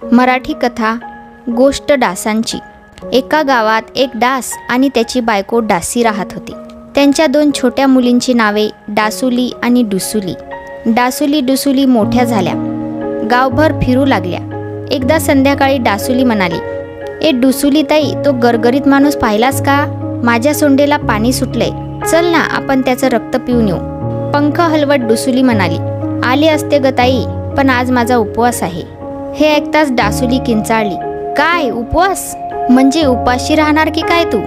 मराठी कथा गोष्ट डासांची। एका गावात एक डास आणि त्याची बायको डासी राहत होती। त्यांच्या दोन छोट्या मुलींची नावे डासुली आणि डुसुली। डासुली डुसुली मोठ्या झाल्या, गावभर फिरू लागल्या। एकदा संध्याकाळी डासुली म्हणाली, ए डुसुली ताई, तो गरगरीत माणूस पाहिलास का? माझ्या सोंडेला पाणी सुटलंय, चल ना आपण त्याचं रक्त पिऊन येऊ। पंख हलवत डुसुली म्हणाली, आले असते ग ताई, पण आज माझा उपवास आहे। हे ऐकताच डासुली किंचाळली, काय उपवास? म्हणजे उपाशी राहणार की काय तू?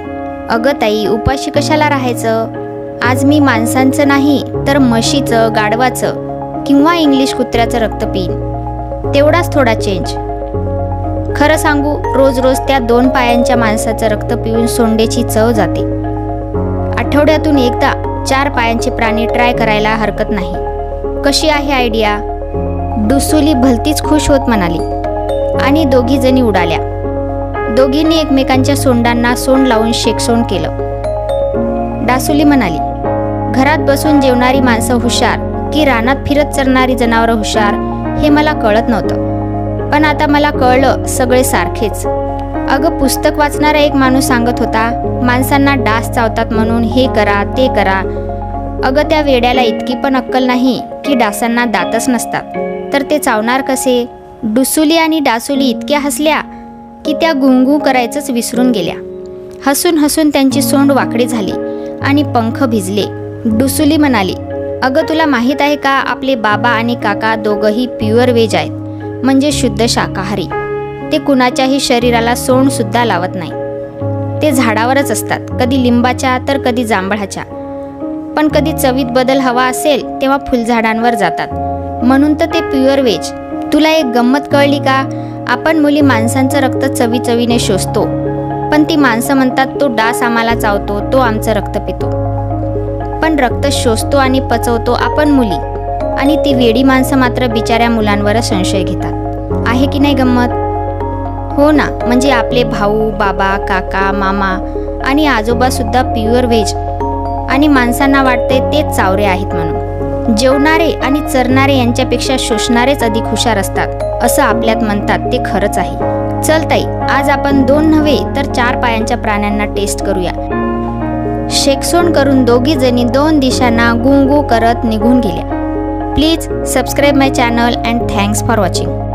अगं ताई, उपाशी कशाला राहायचं? आज मी माणसांचं नाही तर म्हशीचं, गाढवाचं किंवा इंग्लिश कुत्र्याचं रक्त पिईन, तेवढाच थोडा चेंज। खरं सांगू, रोज रोज त्या 2 पायांच्या माणसाचं रक्त पिऊन सोंडेची चव जाते। आठवड्यातून एकदा 4 पायांचे प्राणी ट्राय करायला हरकत नाही। कशी आहे आयडिया? डुसुली भलतीच खुश होत म्हणाली आणि दोघी जणी उडाल्या। दोघींनी एकमेकांच्या सोंडांना सोंड लावून शेकसोंड केलं। डासुली म्हणाली, घरात बसून जेवणारी माणसं हुशार की रानात फिरत चरणारी जनावरं हुशार हे मला कळत नव्हतं, पण आता मला कळलं, सगळे सारखेच। अगं, पुस्तक वाचणारा एक माणूस सांगत होता, माणसांना डास चावतात म्हणून हे करा ते करा। अगं, त्या वेड्याला इतकी पण अक्कल नाही की डासांना दातच नसतात, तर ते चावणार कसे? डुसुली आणि डासुली इतक्या हसल्या की त्या गुंगू करायचंच विसरून गेल्या। हसून हसून त्यांची सोंड वाकडी झाली आणि पंख भिजले। डुसुली म्हणाली, अगं तुला माहीत आहे का, आपले बाबा आणि काका दोघंही प्युअर व्हेज आहेत, म्हणजे शुद्ध शाकाहारी। ते कुणाच्याही शरीराला सोंड सुद्धा लावत नाही। ते झाडावरच असतात, कधी लिंबाच्या तर कधी जांभळाच्या, पण कधी चवीत बदल हवा असेल तेव्हा फुलझाडांवर जातात, म्हणून तर ते प्युअर व्हेज। तुला एक गंमत कळली का? आपण मुली माणसांचं रक्त चवी चवीने शोषतो, पण ती माणसं म्हणतात तो डास आम्हाला चावतो, तो आमचं रक्त पितो। पण रक्त शोषतो आणि पचवतो आपण मुली, आणि ती वेडी माणसं मात्र बिचाऱ्या मुलांवर संशय घेतात। आहे की नाही गंमत? हो ना, म्हणजे आपले भाऊ, बाबा, काका, मामा आणि आजोबा सुद्धा प्युअर व्हेज, आणि माणसांना वाटते तेच चावरे आहेत म्हणून। जेवणारे आणि चरणारे यांच्यापेक्षा शोषणारेच अधिक हुशार असतात, असं आपल्यात म्हणतात, ते खरंच आहे। चल ताई, आज आपण 2 नव्हे तर 4 पायांच्या प्राण्यांना टेस्ट करूया। शेकसोंड करून दोघी जणी 2 दिशांना गुंगू करत निघून गेल्या। Please subscribe my channel and thanks for watching.